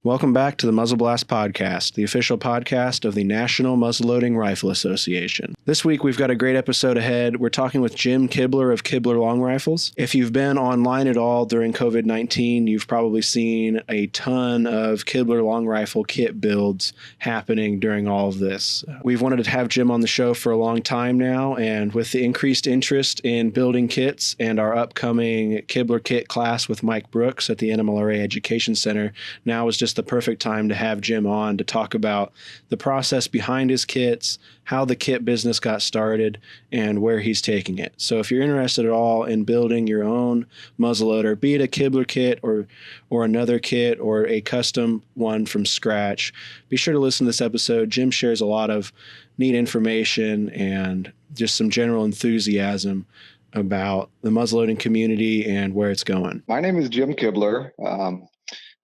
Welcome back to the Muzzle Blast Podcast, the official podcast of the National Muzzleloading Rifle Association. This week, we've got a great episode ahead. We're talking with Jim Kibler of Kibler Longrifles. If you've been online at all during COVID-19, you've probably seen a ton of Kibler Long Rifle kit builds happening during all of this. We've wanted to have Jim on the show for a long time now, and with the increased interest in building kits and our upcoming Kibler Kit class with Mike Brooks at the NMLRA Education Center, now is just the perfect time to have Jim on to talk about the process behind his kits, how the kit business got started, and where he's taking it. So if you're interested at all in building your own muzzleloader, be it a Kibler kit or another kit or a custom one from scratch, be sure to listen to this episode. Jim shares a lot of neat information and just some general enthusiasm about the muzzleloading community and where it's going. My name is Jim Kibler.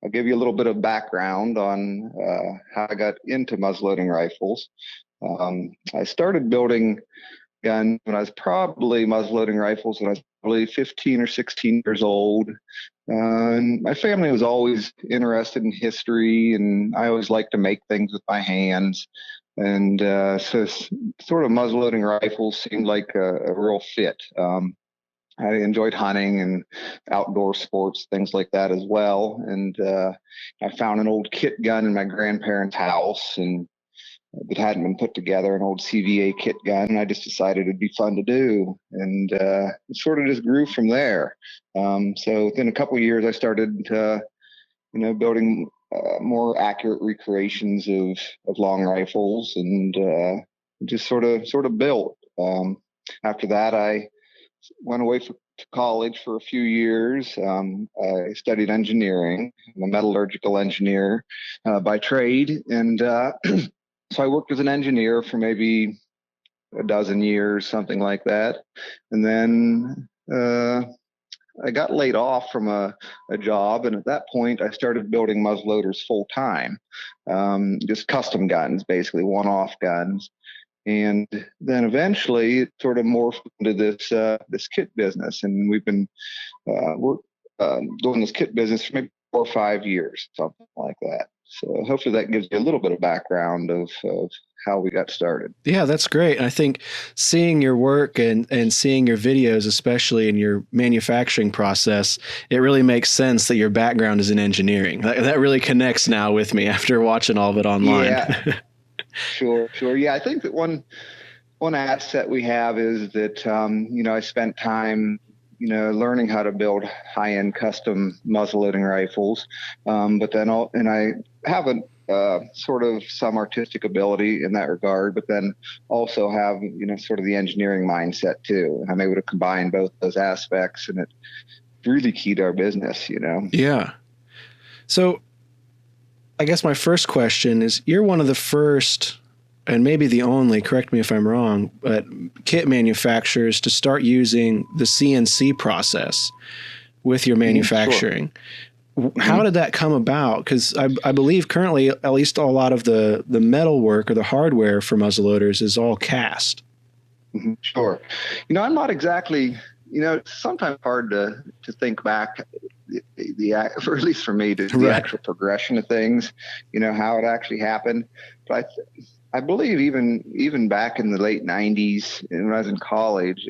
I'll give you a little bit of background on how I got into muzzleloading rifles. I started building guns when I was probably muzzleloading rifles when I was probably 15 or 16 years old. And my family was always interested in history, and I always liked to make things with my hands. And so sort of muzzleloading rifles seemed like a real fit. I enjoyed hunting and outdoor sports, things like that as well. And I found an old kit gun in my grandparents' house, and it hadn't been put together, an old CVA kit gun. And I just decided it'd be fun to do. And it sort of just grew from there. So within a couple of years, I started, building more accurate recreations of long rifles, and just sort of built. After that, I went away to college for a few years. I studied engineering. I'm a metallurgical engineer by trade. And so I worked as an engineer for maybe a dozen years, something like that. And then I got laid off from a job. And at that point, I started building muzzleloaders full time, just custom guns, basically one-off guns. And then eventually it sort of morphed into this kit business. And we've been doing this kit business for maybe 4 or 5 years, something like that. So hopefully that gives you a little bit of background of how we got started. Yeah, that's great. And I think seeing your work and seeing your videos, especially in your manufacturing process, it really makes sense that your background is in engineering. That really connects now with me after watching all of it online. Yeah. Sure. Yeah, I think that one asset we have is that, I spent time, learning how to build high-end custom muzzleloading rifles. But then I have sort of some artistic ability in that regard, but then also have, sort of the engineering mindset too. I'm able to combine both those aspects, and it's really key to our business, Yeah. So I guess my first question is, you're one of the first, and maybe the only, correct me if I'm wrong, but kit manufacturers to start using the CNC process with your manufacturing. Sure. How did that come about? Because I believe currently, at least a lot of the metal work or the hardware for muzzleloaders is all cast. Sure. I'm not exactly, it's sometimes hard to think back, or at least for me, to the actual progression of things, how it actually happened. But I believe even back in the late 90s, and when I was in college,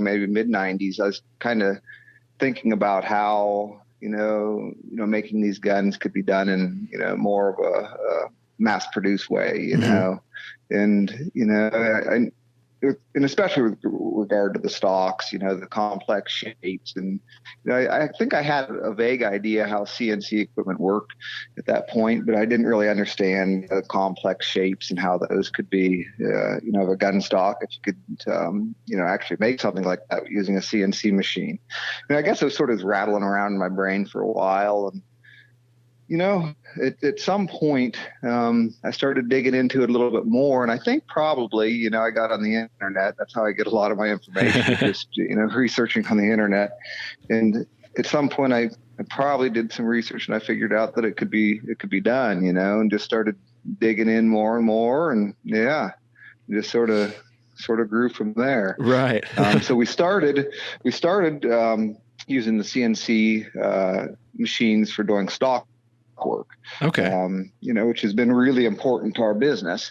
maybe mid 90s, I was kind of thinking about how, making these guns could be done in, more of a mass produced way, and, and especially with regard to the stocks, the complex shapes. And I think I had a vague idea how CNC equipment worked at that point, but I didn't really understand the complex shapes and how those could be, of a gun stock, if you could, actually make something like that using a CNC machine. And I guess it was sort of rattling around in my brain for a while. And at some point, I started digging into it a little bit more. And I think probably, I got on the internet. That's how I get a lot of my information, just, researching on the internet. And at some point, I probably did some research, and I figured out that it could be done, and just started digging in more and more. And just sort of grew from there. Right. So we started using the CNC machines for doing stock work. Okay. Which has been really important to our business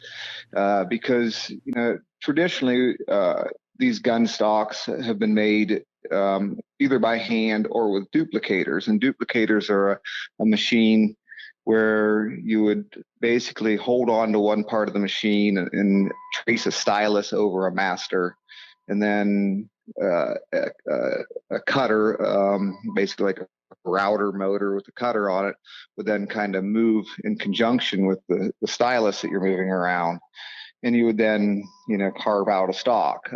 because, traditionally these gun stocks have been made either by hand or with duplicators. And duplicators are a machine where you would basically hold on to one part of the machine and trace a stylus over a master, and then a cutter, basically like a router motor with a cutter on it, would then kind of move in conjunction with the stylus that you're moving around. And you would then, carve out a stock.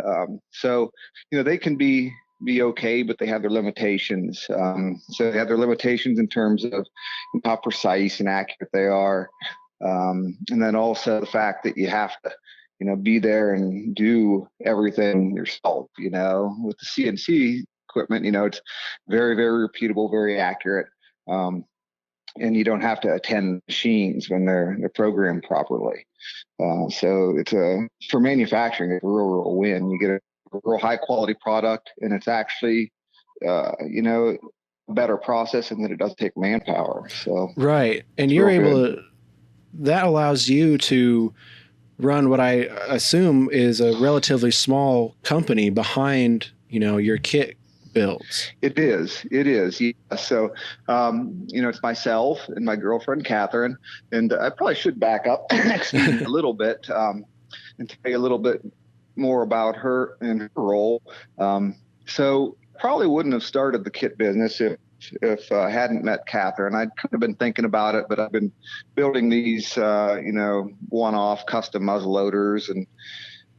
So they can be okay, but they have their limitations. So they have their limitations in terms of how precise and accurate they are. And then also the fact that you have to, be there and do everything yourself, with the CNC equipment, it's very, very repeatable, very accurate. And you don't have to attend machines when they're programmed properly. So it's for manufacturing, it's a real win. You get a real high quality product, and it's actually, a better process, and that it does take manpower. So right, and you're able to. That allows you to run what I assume is a relatively small company behind, your kit builds. It is. Yeah. So, it's myself and my girlfriend, Katherine, and I probably should back up a little bit and tell you a little bit more about her and her role. So probably wouldn't have started the kit business if I hadn't met Katherine. I'd kind of been thinking about it, but I've been building these, one-off custom muzzle loaders, and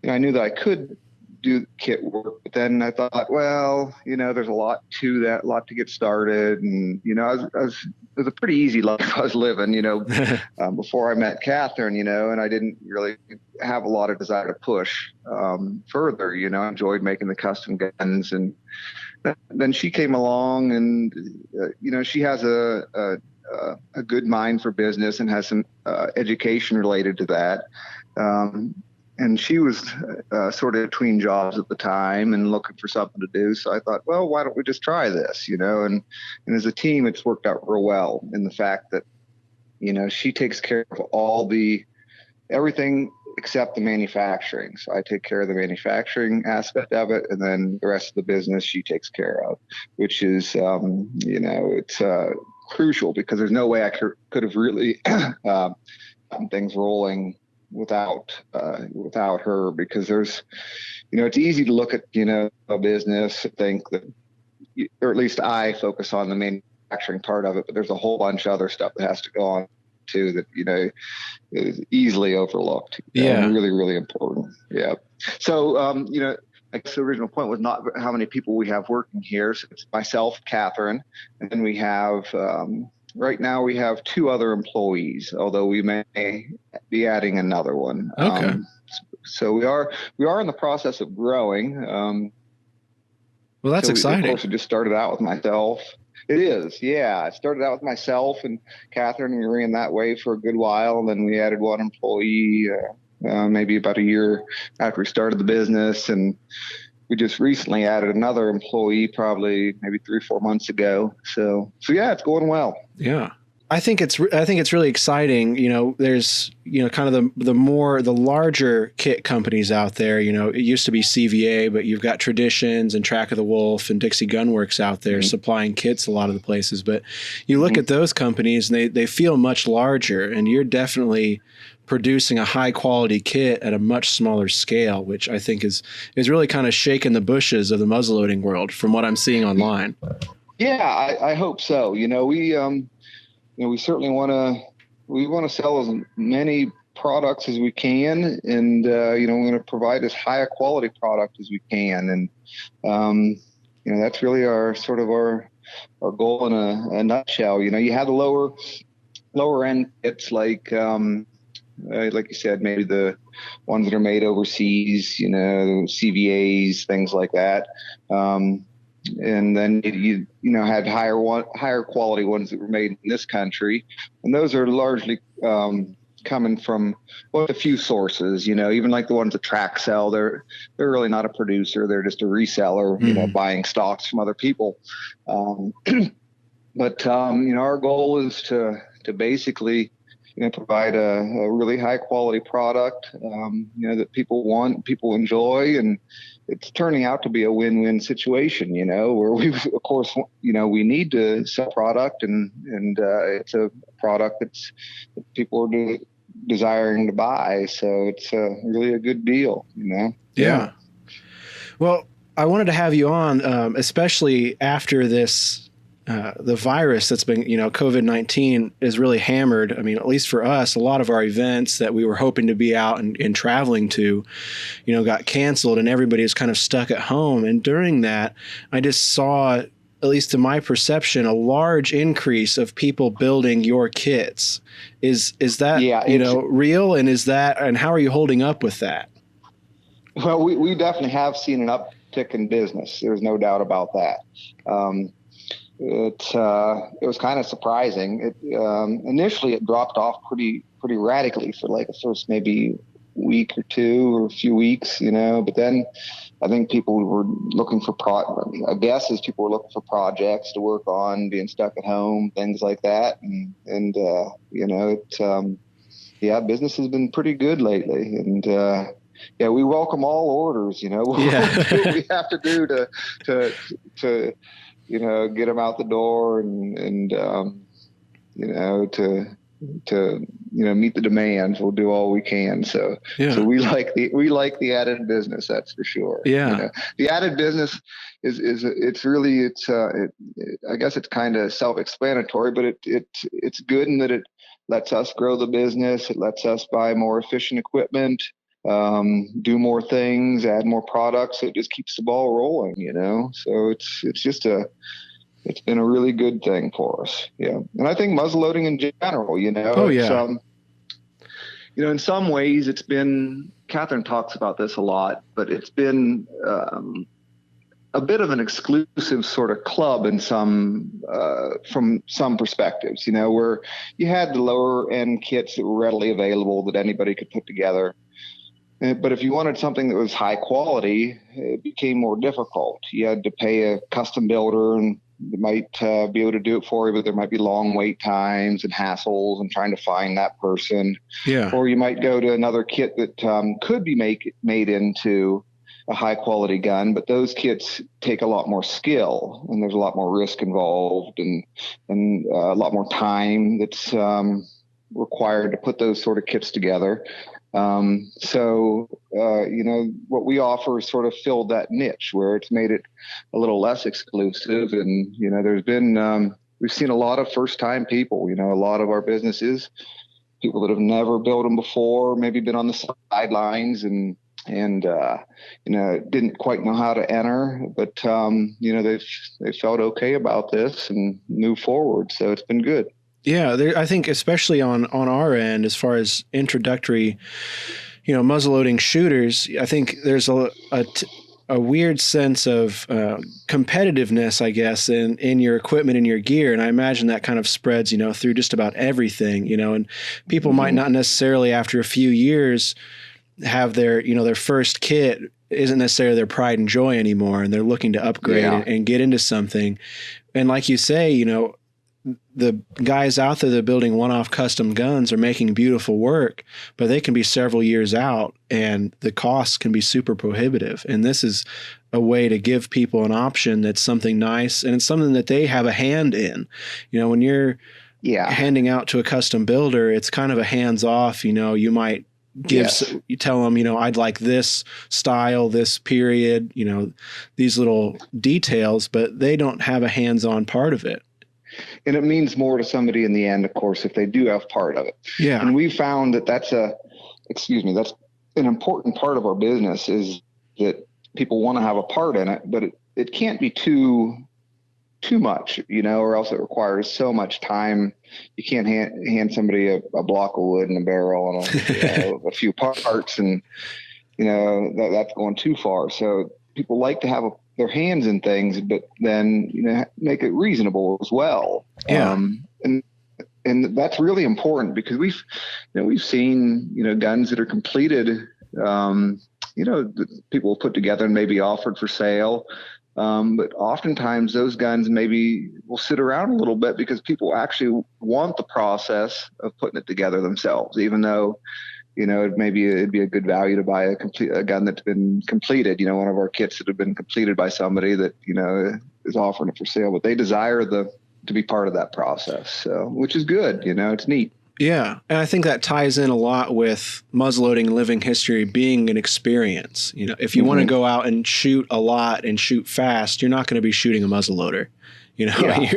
I knew that I could do kit work, but then I thought, well, there's a lot to that, a lot to get started, and it was a pretty easy life I was living, before I met Katherine, and I didn't really have a lot of desire to push further. I enjoyed making the custom guns, and then she came along, and she has a good mind for business and has some education related to that. And she was sort of between jobs at the time and looking for something to do. So I thought, well, why don't we just try this, and as a team, it's worked out real well in the fact that, she takes care of everything except the manufacturing. So I take care of the manufacturing aspect of it. And then the rest of the business she takes care of, which is, it's crucial because there's no way I could have really gotten things rolling without her, because there's, it's easy to look at, a business and think that, or at least I focus on the manufacturing part of it, but there's a whole bunch of other stuff that has to go on too that, is easily overlooked. Yeah. Really, really important. Yeah. So, I guess the original point was not how many people we have working here. So it's myself, Katherine, and then we have, right now we have 2 other employees, although we may be adding another one. Okay. So we are in the process of growing. Well, that's exciting. Of course, it just started out with myself. It is, yeah. It started out with myself and Katherine, and we ran that way for a good while. And then we added 1 employee, maybe about a year after we started the business, and we just recently added another employee, probably maybe 3 or 4 months ago. So yeah, it's going well. Yeah. I think it's really exciting. There's, kind of the larger kit companies out there. It used to be CVA, but you've got Traditions and Track of the Wolf and Dixie Gunworks out there supplying kits a lot of the places. But you look at those companies and they feel much larger, and you're definitely producing a high quality kit at a much smaller scale, which I think is really kind of shaking the bushes of the muzzleloading world from what I'm seeing online. Yeah, I hope so. We certainly want to sell as many products as we can, and we want to provide as high a quality product as we can, and that's really our goal in a nutshell. You have the lower end kits like you said, maybe the ones that are made overseas, CVAs, things like that. And then you had higher quality ones that were made in this country, and those are largely coming from a few sources. Even like the ones that Track sell, they're really not a producer; they're just a reseller. Buying stocks from other people. But our goal is to to basically, provide a really high quality product, that people want, people enjoy, and it's turning out to be a win-win situation, where we, of course, we need to sell product, and it's a product that people are desiring to buy. So it's really a good deal, Yeah. Well, I wanted to have you on, especially after this, the virus that's been, COVID-19 is really hammered. I mean, at least for us, a lot of our events that we were hoping to be out and traveling to, got canceled, and everybody is kind of stuck at home. And during that, I just saw, at least to my perception, a large increase of people building your kits. Is that, real? And how are you holding up with that? Well, we definitely have seen an uptick in business. There's no doubt about that. It was kind of surprising. Initially it dropped off pretty radically for like the first maybe week or two or a few weeks, but then I think people were looking for people were looking for projects to work on, being stuck at home, things like that. Business has been pretty good lately. And, we welcome all orders, We'll do what we have to do to get them out the door and to meet the demands. We'll do all we can. So we like the added business. That's for sure. Yeah. The added business I guess it's kind of self-explanatory, but it's good in that it lets us grow the business. It lets us buy more efficient equipment, do more things, add more products. It just keeps the ball rolling, so it's been a really good thing for us. Yeah. And I think muzzleloading in general, in some ways it's been, Katherine talks about this a lot, but it's been, a bit of an exclusive sort of club in from some perspectives, where you had the lower end kits that were readily available that anybody could put together. But if you wanted something that was high quality, it became more difficult. You had to pay a custom builder, and they might be able to do it for you, but there might be long wait times and hassles and trying to find that person. Yeah. Or you might go to another kit that could be made into a high quality gun, but those kits take a lot more skill, and there's a lot more risk involved, and a lot more time that's required to put those sort of kits together. What we offer is sort of filled that niche where it's made it a little less exclusive. And, there's been, we've seen a lot of first time people, a lot of our businesses, people that have never built them before, maybe been on the sidelines and didn't quite know how to enter, but, they felt okay about this and moved forward. So it's been good. Yeah, I think especially on our end, as far as introductory, muzzleloading shooters, I think there's a weird sense of competitiveness, I guess, in your equipment and your gear, and I imagine that kind of spreads, through just about everything, and people might not necessarily after a few years have their first kit isn't necessarily their pride and joy anymore, and they're looking to upgrade and get into something, and like you say, the guys out there that are building one-off custom guns are making beautiful work, but they can be several years out and the costs can be super prohibitive. And this is a way to give people an option that's something nice, and it's something that they have a hand in. When you're handing out to a custom builder, it's kind of a hands-off, you might you tell them, I'd like this style, this period, these little details, but they don't have a hands-on part of it. And it means more to somebody in the end, of course, if they do have part of it. Yeah. And we found that's an important part of our business, is that people want to have a part in it, but it can't be too much, or else it requires so much time. You can't hand somebody a block of wood and a barrel and a few parts, and, that's going too far. So people like to have their hands in things, but then, make it reasonable as well. Yeah. And that's really important, because we've seen, guns that are completed, that people put together and maybe offered for sale. But oftentimes those guns maybe will sit around a little bit because people actually want the process of putting it together themselves, even though, it'd be a good value to buy a gun that's been completed, one of our kits that have been completed by somebody that, is offering it for sale, but they desire to be part of that process. So, which is good, it's neat. Yeah. And I think that ties in a lot with muzzleloading and living history being an experience. If you want to go out and shoot a lot and shoot fast, you're not going to be shooting a muzzleloader. Yeah.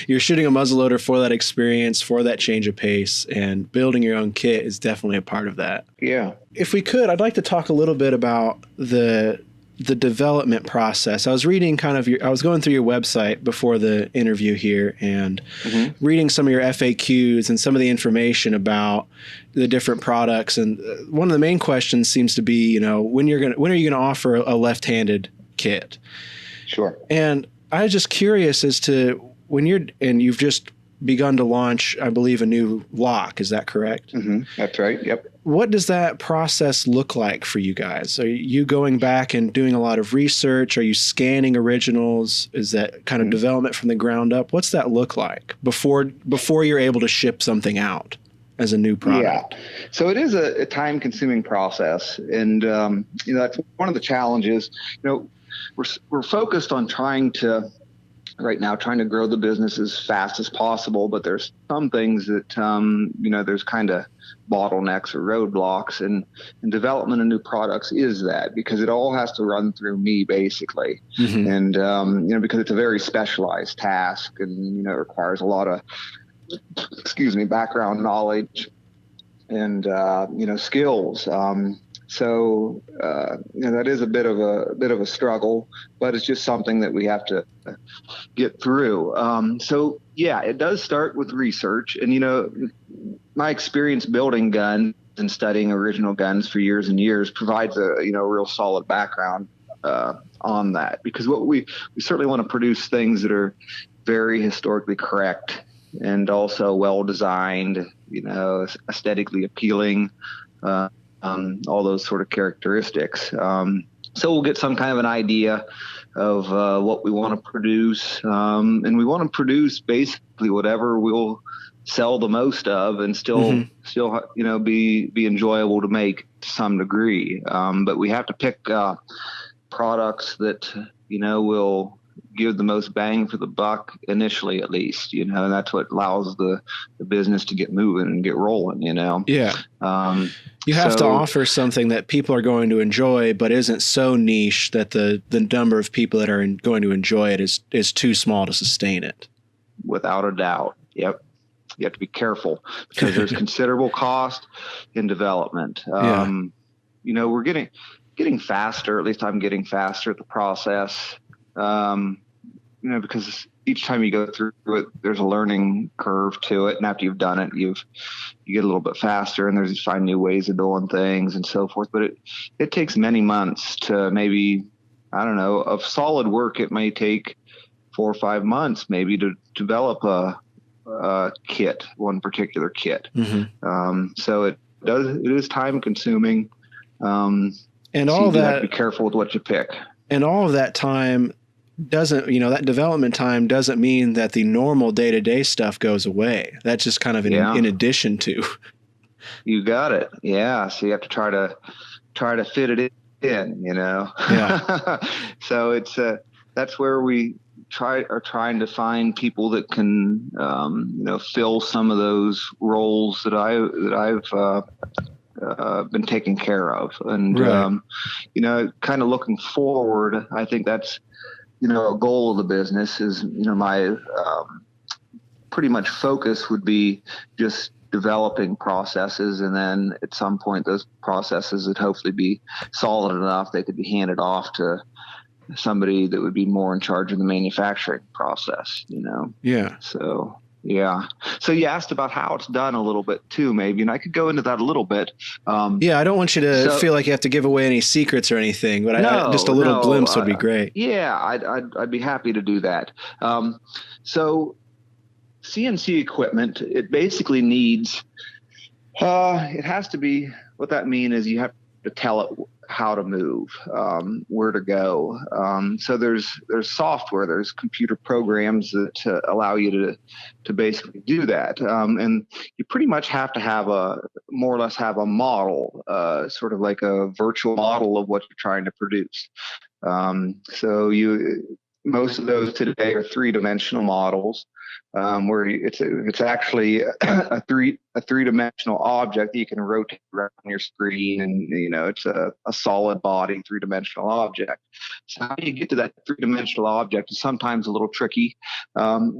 You're shooting a muzzleloader for that experience, for that change of pace, and building your own kit is definitely a part of that. Yeah. If we could, I'd like to talk a little bit about the development process. I was reading I was going through your website before the interview here and reading some of your FAQs and some of the information about the different products. And one of the main questions seems to be, when are you going to offer a left-handed kit? Sure. And I was just curious as to you've just begun to launch, I believe, a new lock. Is that correct? That's right. Yep. What does that process look like for you guys? Are you going back and doing a lot of research? Are you scanning originals? Is that kind of development from the ground up? What's that look like before you're able to ship something out as a new product? Yeah. So it is a time-consuming process, and that's one of the challenges. We're focused on trying to grow the business as fast as possible, but there's some things that there's kind of bottlenecks or roadblocks, and development of new products is that, because it all has to run through me basically. And because it's a very specialized task, and it requires a lot of background knowledge and skills. So that is a bit of a struggle, but it's just something that we have to get through. So yeah, it does start with research, and my experience building guns and studying original guns for years and years provides a real solid background on that, because what we certainly want to produce things that are very historically correct and also well designed, aesthetically appealing. All those sort of characteristics. So we'll get some kind of an idea of what we want to produce, and we want to produce basically whatever we'll sell the most of, and still be enjoyable to make to some degree. But we have to pick products that will give the most bang for the buck initially, at least, and that's what allows the business to get moving and get rolling. Yeah. You have to offer something that people are going to enjoy, but isn't so niche that the number of people that are going to enjoy it is too small to sustain it. Without a doubt. Yep. You have to be careful because there's considerable cost in development. We're getting faster. At least I'm getting faster at the process. Because each time you go through it, there's a learning curve to it. And after you've done it, you get a little bit faster, and you find new ways of doing things and so forth. But it takes many months to maybe, I don't know, of solid work. It may take 4 or 5 months maybe to develop a kit, one particular kit. So it is time consuming. And all you that, have to be careful with what you pick. And all of that time doesn't, that development time doesn't mean that the normal day-to-day stuff goes away. That's just kind of in addition to. You got it. Yeah. So you have to try to fit it in, Yeah. So it's that's where we are trying to find people that can fill some of those roles that I've been taken care of. And kind of looking forward, I think that's a goal of the business is, my pretty much focus would be just developing processes, and then at some point those processes would hopefully be solid enough they could be handed off to somebody that would be more in charge of the manufacturing process. Yeah. So yeah. So you asked about how it's done a little bit too, maybe, and I could go into that a little bit. Yeah, I don't want you to feel like you have to give away any secrets or anything, but just a little glimpse would be great. Yeah, I'd be happy to do that. So CNC equipment, it basically needs, it has to be, what that means is you have to tell it how to move, where to go. So there's software, there's computer programs that allow you to basically do that. And you pretty much have to have more or less have a model, sort of like a virtual model of what you're trying to produce. So most of those today are three-dimensional models, where it's actually a three-dimensional object that you can rotate around your screen, and it's a solid body three-dimensional object. So how do you get to that three-dimensional object is sometimes a little tricky,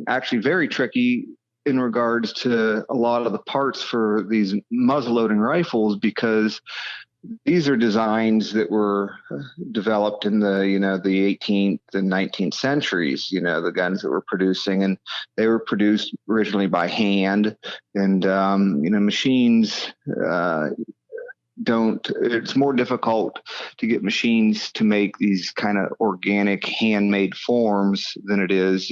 actually very tricky in regards to a lot of the parts for these muzzleloading rifles, because these are designs that were developed in the 18th and 19th centuries, the guns that we're producing, and they were produced originally by hand, and machines it's more difficult to get machines to make these kind of organic handmade forms than it is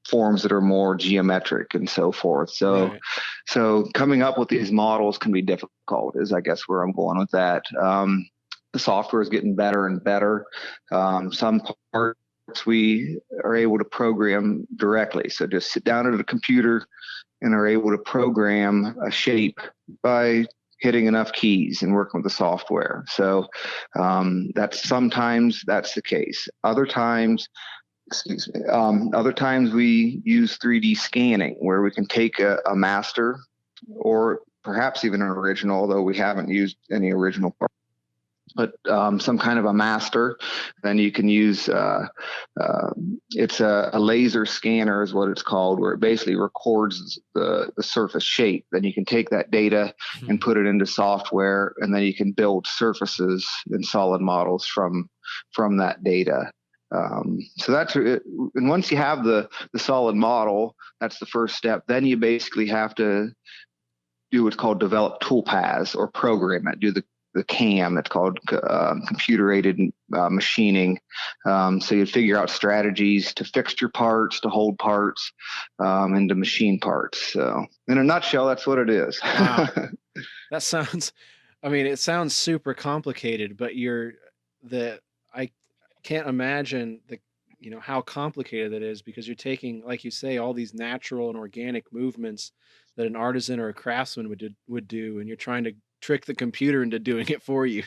forms that are more geometric and so forth. So, Right. So coming up with these models can be difficult, is I guess where I'm going with that. The software is getting better and better. Some parts we are able to program directly. So just sit down at a computer and are able to program a shape by hitting enough keys and working with the software. So sometimes that's the case. Other times we use 3D scanning, where we can take a master, or perhaps even an original, although we haven't used any original parts, but some kind of a master. Then you can use it's a laser scanner is what it's called, where it basically records the surface shape. Then you can take that data and put it into software, and then you can build surfaces and solid models from that data. So that's it. And once you have the solid model, that's the first step. Then you basically have to do what's called develop tool paths, or program it, do the CAM. It's called computer-aided machining. So you figure out strategies to fixture parts, to hold parts, and to machine parts. So in a nutshell, that's what it is. Wow. That sounds, it sounds super complicated, but I can't imagine how complicated it is, because you're taking, like you say, all these natural and organic movements that an artisan or a craftsman would do, and you're trying to trick the computer into doing it for you.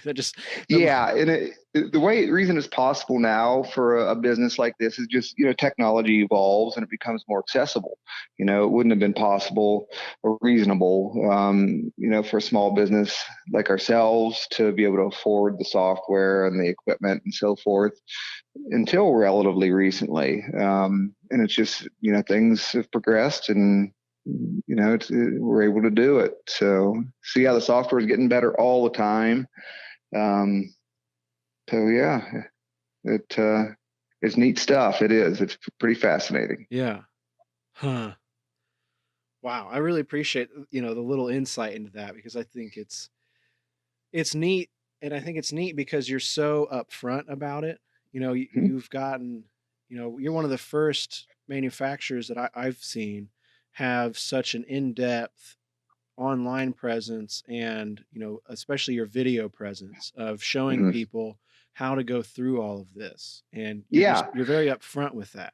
Yeah, and the reason it's possible now for a business like this is just technology evolves and it becomes more accessible. It wouldn't have been possible or reasonable, for a small business like ourselves to be able to afford the software and the equipment and so forth until relatively recently. And it's just things have progressed, and we're able to do it. So yeah, the software is getting better all the time. So yeah, it's neat stuff. It is. It's pretty fascinating. Yeah. Huh. Wow. I really appreciate, the little insight into that, because I think it's neat. And I think it's neat because you're so upfront about it. You've gotten, you're one of the first manufacturers that I've seen have such an in-depth online presence, and especially your video presence of showing Mm-hmm. people how to go through all of this, and you're very upfront with that.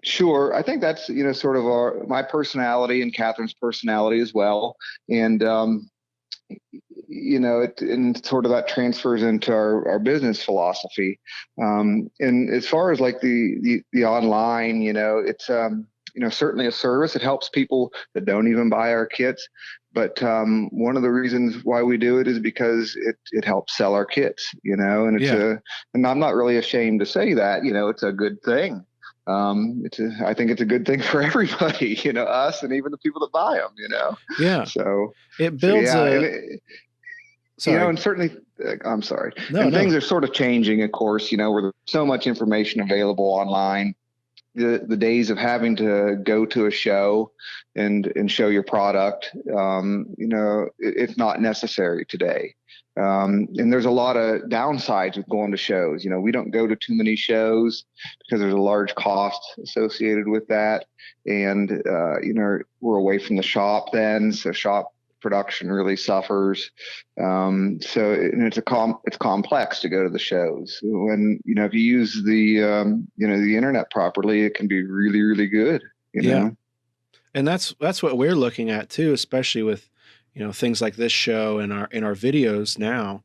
Sure. I think that's sort of my personality and Katherine's personality as well, and and sort of that transfers into our business philosophy. And as far as like the online, it's certainly a service. It helps people that don't even buy our kits. But one of the reasons why we do it is because it helps sell our kits, and and I'm not really ashamed to say that, it's a good thing. I think it's a good thing for everybody, us and even the people that buy them, Yeah. So it builds and certainly, I'm sorry. No. Things are sort of changing, of course, where there's so much information available online. The days of having to go to a show and show your product, it's not necessary today. And there's a lot of downsides with going to shows. We don't go to too many shows because there's a large cost associated with that. And, we're away from the shop then. So shop production really suffers. It's complex to go to the shows. When, if you use the internet properly, it can be really, really good, know? And that's what we're looking at too, especially with, things like this show and our videos now,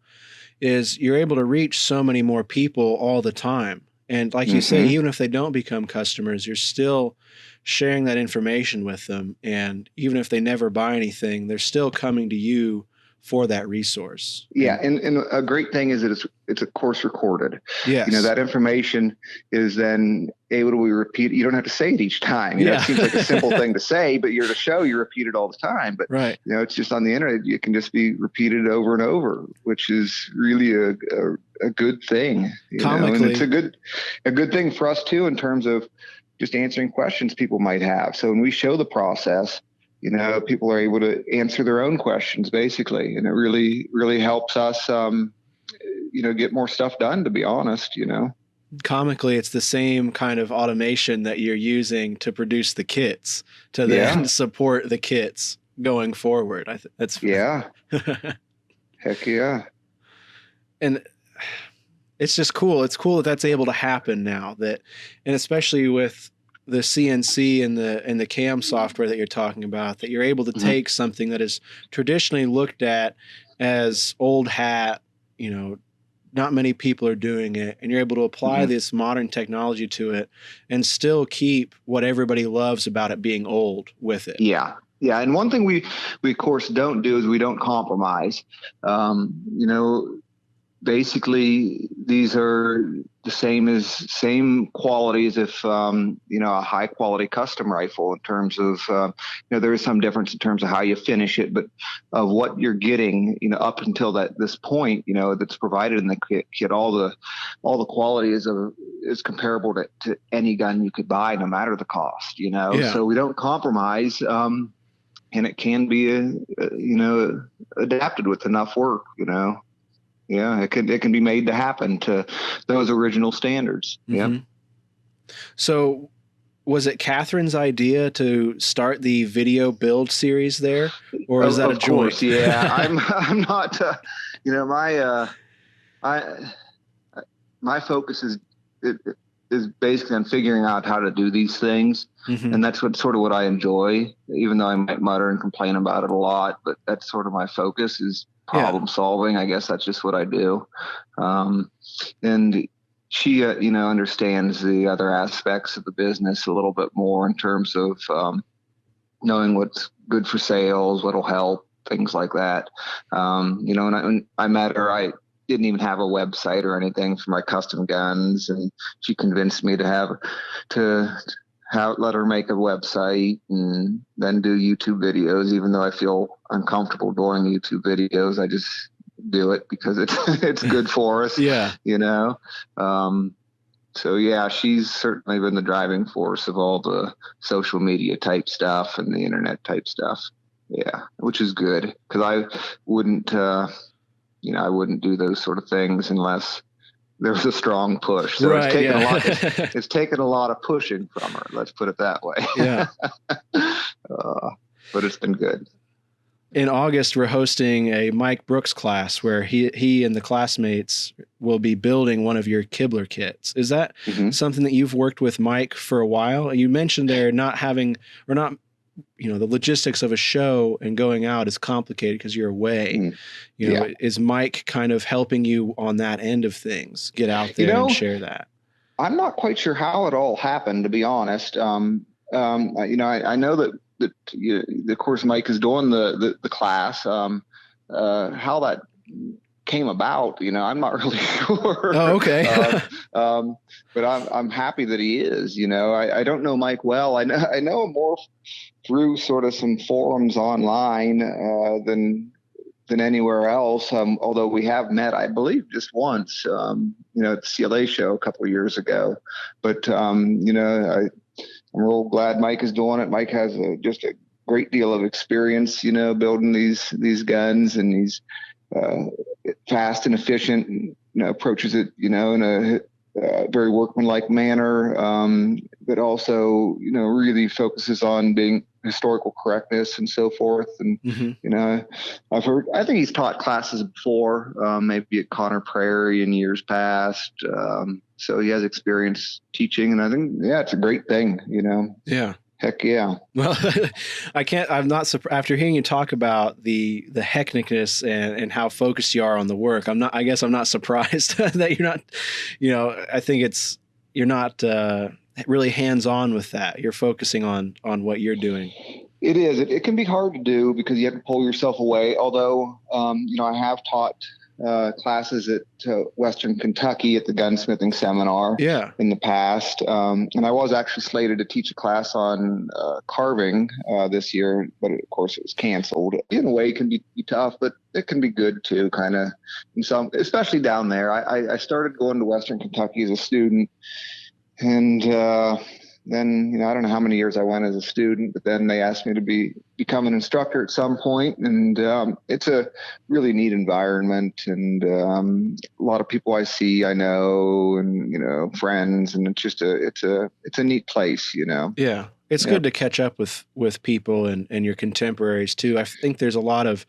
is you're able to reach so many more people all the time. And like you say, even if they don't become customers, you're still sharing that information with them. And even if they never buy anything, they're still coming to you for that resource. Yeah. And a great thing is that it's of course recorded. Yes. That information is then able to be repeated. You don't have to say it each time. It seems like a simple thing to say, but you're at a show, you repeat it all the time. But right. It's just on the internet. It can just be repeated over and over, which is really a good thing. Comically. And it's a good thing for us too, in terms of just answering questions people might have. So when we show the process, people are able to answer their own questions basically. And it really, really helps us, get more stuff done, to be honest, Comically, it's the same kind of automation that you're using to produce the kits to then support the kits going forward. That's yeah. Heck yeah. And it's just cool. It's cool that that's able to happen now, and especially with the CNC and the CAM software that you're talking about, that you're able to take something that is traditionally looked at as old hat, not many people are doing it, and you're able to apply this modern technology to it and still keep what everybody loves about it being old with it. Yeah. Yeah. And one thing we of course don't do is we don't compromise. Basically these are the same quality as if, a high quality custom rifle, in terms of, there is some difference in terms of how you finish it, but of what you're getting, up until this point, that's provided in the kit, all the quality is comparable to any gun you could buy, no matter the cost, so we don't compromise. And it can be, adapted with enough work, Yeah, it can be made to happen to those original standards. Yeah. So was it Katherine's idea to start the video build series there, or is that a joint? Course, yeah. I'm not, my focus is basically on figuring out how to do these things. And that's what I enjoy, even though I might mutter and complain about it a lot, but that's sort of my focus, is problem solving. I guess that's just what I do. And she, understands the other aspects of the business a little bit more, in terms of knowing what's good for sales, what'll help, things like that. And I met her, I didn't even have a website or anything for my custom guns, and she convinced me to let her make a website and then do YouTube videos. Even though I feel uncomfortable doing YouTube videos, I just do it because it's good for us. Yeah. So yeah, she's certainly been the driving force of all the social media type stuff and the internet type stuff. Yeah, which is good, because I wouldn't, I wouldn't do those sort of things unless there was a strong push. So right, it's taken a lot of pushing from her. Let's put it that way. Yeah. But it's been good. In August, we're hosting a Mike Brooks class where he and the classmates will be building one of your Kibler kits. Is that something that you've worked with Mike for a while? You mentioned there the logistics of a show and going out is complicated because you're away. Is Mike kind of helping you on that end of things, get out there and share that? I'm not quite sure how it all happened, to be honest. I know that of course Mike is doing the class. How that came about, I'm not really sure. Oh, okay. But I'm happy that he is. I don't know Mike well. I know him more through sort of some forums online than anywhere else. Although we have met, I believe, just once. At the CLA show a couple of years ago. But I'm real glad Mike is doing it. Mike has just a great deal of experience, building these guns, and he's fast and efficient, approaches it, in a very workmanlike manner, but also, really focuses on being historical correctness and so forth. And, I think he's taught classes before, maybe at Connor Prairie in years past. So he has experience teaching, and I think, it's a great thing, Yeah. Heck yeah. Well, I'm not after hearing you talk about the hecticness and how focused you are on the work. I guess I'm not surprised that you're not, I think you're not really hands-on with that. You're focusing on what you're doing. It is. It can be hard to do because you have to pull yourself away. Although, I have taught classes at Western Kentucky at the gunsmithing seminar in the past. And I was actually slated to teach a class on carving this year, but of course it was canceled. In a way, it can be tough, but it can be good too, kind of, especially down there. I started going to Western Kentucky as a student, and then, I don't know how many years I went as a student, but then they asked me to become an instructor at some point. And it's a really neat environment, and a lot of people I know, and, friends, and it's just it's a neat place, Yeah. It's good to catch up with people and your contemporaries too. I think there's a lot of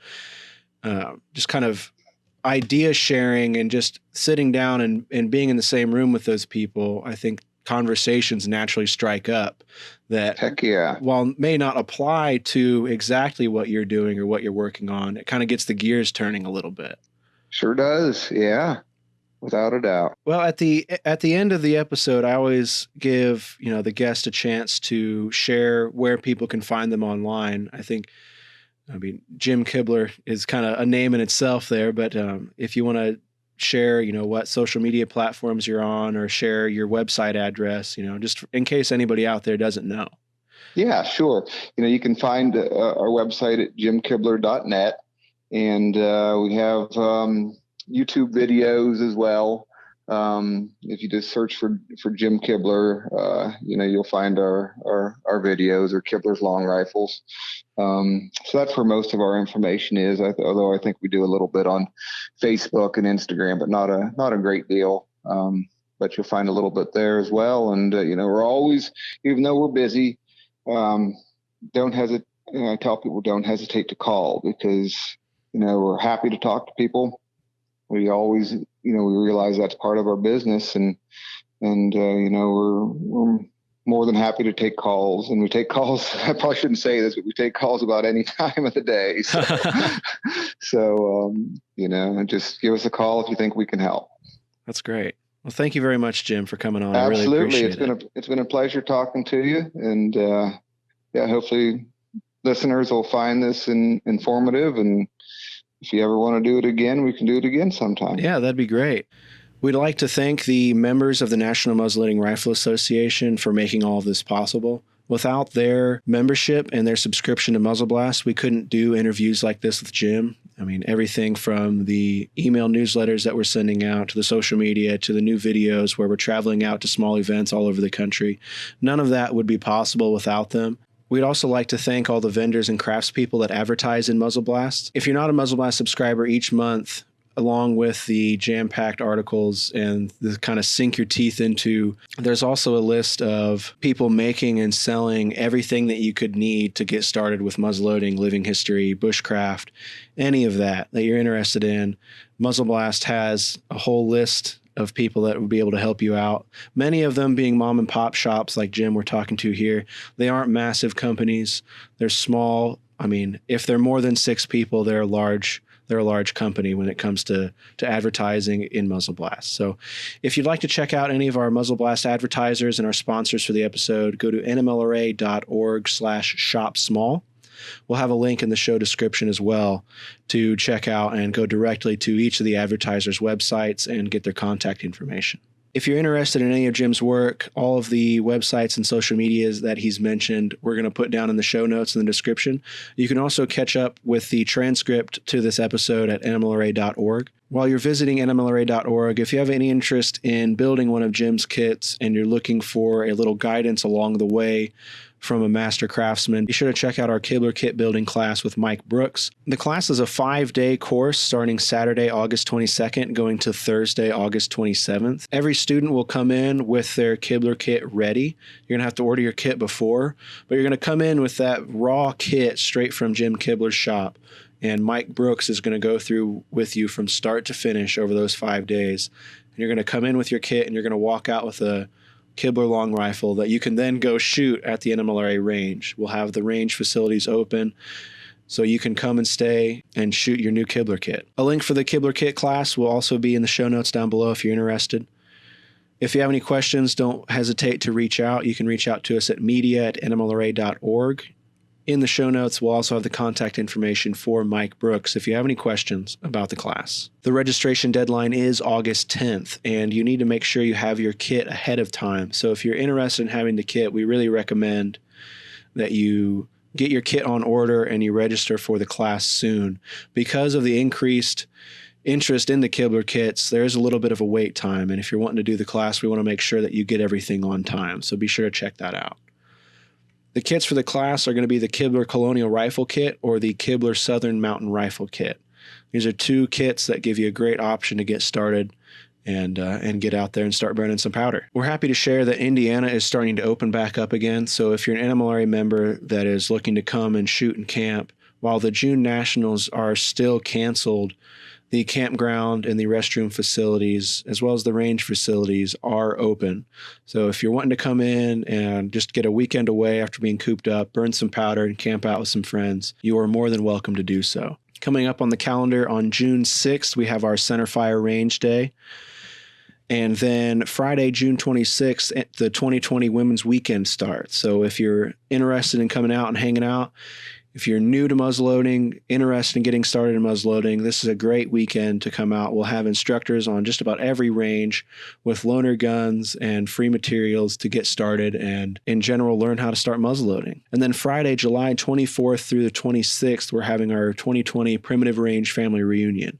just kind of idea sharing and just sitting down and being in the same room with those people. I think conversations naturally strike up that, heck yeah, while may not apply to exactly what you're doing or what you're working on, it kind of gets the gears turning a little bit. Sure does. Yeah, without a doubt. Well, at the end of the episode, I always give, the guest a chance to share where people can find them online. Jim Kibler is kind of a name in itself there, but if you want to share, what social media platforms you're on, or share your website address, just in case anybody out there doesn't know. Yeah, sure. You can find our website at jimkibler.net, and we have YouTube videos as well. If you just search for Jim Kibler, you'll find our videos, or Kibler's Long Rifles. So that's where most of our information is. Although I think we do a little bit on Facebook and Instagram, but not a great deal. But you'll find a little bit there as well. And we're always, even though we're busy, don't hesitate. I tell people, don't hesitate to call, because we're happy to talk to people. We always, we realize that's part of our business, and we're more than happy to take calls, and we take calls. I probably shouldn't say this, but we take calls about any time of the day. So, just give us a call if you think we can help. That's great. Well, thank you very much, Jim, for coming on. Absolutely. I really appreciate it. It's been a pleasure talking to you, and hopefully listeners will find this informative, and if you ever want to do it again, we can do it again sometime. Yeah, that'd be great. We'd like to thank the members of the National Muzzleloading Rifle Association for making all of this possible. Without their membership and their subscription to Muzzle Blast, we couldn't do interviews like this with Jim. Everything from the email newsletters that we're sending out, to the social media, to the new videos where we're traveling out to small events all over the country. None of that would be possible without them. We'd also like to thank all the vendors and craftspeople that advertise in Muzzle Blast. If you're not a Muzzle Blast subscriber, each month, along with the jam-packed articles and the kind of sink your teeth into, there's also a list of people making and selling everything that you could need to get started with muzzleloading, living history, bushcraft, any of that you're interested in. Muzzle Blast has a whole list of people that would be able to help you out. Many of them being mom and pop shops like Jim we're talking to here. They aren't massive companies. They're small. If they're more than 6 people, they're a large company when it comes to advertising in Muzzle Blast. So if you'd like to check out any of our Muzzle Blast advertisers and our sponsors for the episode, go to nmlra.org/shopsmall. We'll have a link in the show description as well to check out and go directly to each of the advertisers' websites and get their contact information. If you're interested in any of Jim's work, all of the websites and social medias that he's mentioned, we're going to put down in the show notes in the description. You can also catch up with the transcript to this episode at NMLRA.org. While you're visiting NMLRA.org, if you have any interest in building one of Jim's kits and you're looking for a little guidance along the way from a master craftsman. Be sure to check out our Kibler Kit building class with Mike Brooks. The class is a 5-day course starting Saturday, August 22nd, going to Thursday, August 27th. Every student will come in with their Kibler Kit ready. You're going to have to order your kit before, but you're going to come in with that raw kit straight from Jim Kibler's shop. And Mike Brooks is going to go through with you from start to finish over those 5 days. And you're going to come in with your kit and you're going to walk out with a Kibler long rifle that you can then go shoot at the NMLRA range. We'll have the range facilities open so you can come and stay and shoot your new Kibler Kit. A link for the Kibler Kit class will also be in the show notes down below if you're interested. If you have any questions, don't hesitate to reach out. You can reach out to us at media@nmlra.org. In the show notes, we'll also have the contact information for Mike Brooks if you have any questions about the class. The registration deadline is August 10th, and you need to make sure you have your kit ahead of time. So if you're interested in having the kit, we really recommend that you get your kit on order and you register for the class soon. Because of the increased interest in the Kibler kits, there is a little bit of a wait time, and if you're wanting to do the class, we want to make sure that you get everything on time. So be sure to check that out. The kits for the class are going to be the Kibler Colonial Rifle Kit or the Kibler Southern Mountain Rifle Kit. These are two kits that give you a great option to get started and get out there and start burning some powder. We're happy to share that Indiana is starting to open back up again, so if you're an NMLRA member that is looking to come and shoot and camp, while the June Nationals are still canceled, the campground and the restroom facilities, as well as the range facilities, are open. So if you're wanting to come in and just get a weekend away after being cooped up, burn some powder, and camp out with some friends, you are more than welcome to do so. Coming up on the calendar on June 6th, we have our Centerfire Range Day. And then Friday, June 26th, the 2020 Women's Weekend starts. So if you're interested in coming out and hanging out, if you're new to muzzleloading, interested in getting started in muzzleloading, this is a great weekend to come out. We'll have instructors on just about every range with loaner guns and free materials to get started and, in general, learn how to start muzzleloading. And then Friday, July 24th through the 26th, we're having our 2020 Primitive Range Family Reunion.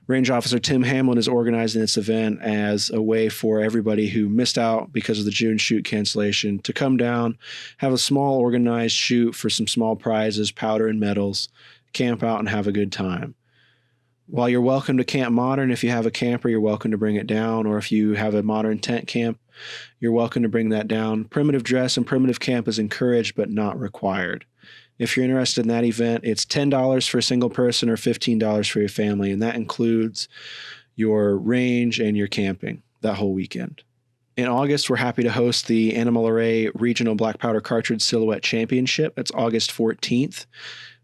Range Officer Tim Hamlin is organizing this event as a way for everybody who missed out because of the June shoot cancellation to come down, have a small organized shoot for some small prizes, powder and medals, camp out and have a good time. While you're welcome to Camp Modern, if you have a camper, you're welcome to bring it down, or if you have a modern tent camp, you're welcome to bring that down. Primitive dress and primitive camp is encouraged but not required. If you're interested in that event, it's $10 for a single person or $15 for your family, and that includes your range and your camping that whole weekend. In August, we're happy to host the NMLRA Regional Black Powder Cartridge Silhouette Championship. That's August 14th,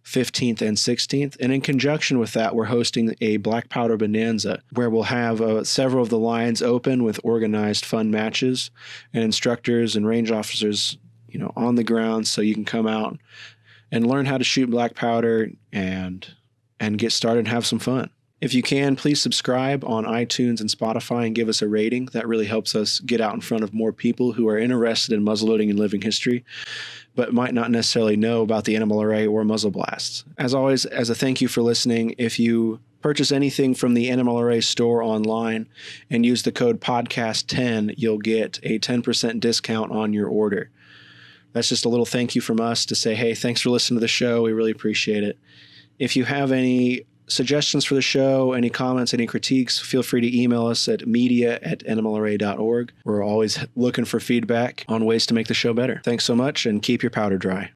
15th, and 16th. And in conjunction with that, we're hosting a Black Powder Bonanza, where we'll have several of the lines open with organized fun matches and instructors and range officers, on the ground, so you can come out and learn how to shoot black powder and get started and have some fun. If you can, please subscribe on iTunes and Spotify and give us a rating. That really helps us get out in front of more people who are interested in muzzleloading and living history, but might not necessarily know about the NMLRA or muzzle blasts. As always, as a thank you for listening, if you purchase anything from the NMLRA store online and use the code podcast10, you'll get a 10% discount on your order. That's just a little thank you from us to say, hey, thanks for listening to the show. We really appreciate it. If you have any suggestions for the show, any comments, any critiques, feel free to email us at media@nmlra.org. We're always looking for feedback on ways to make the show better. Thanks so much, and keep your powder dry.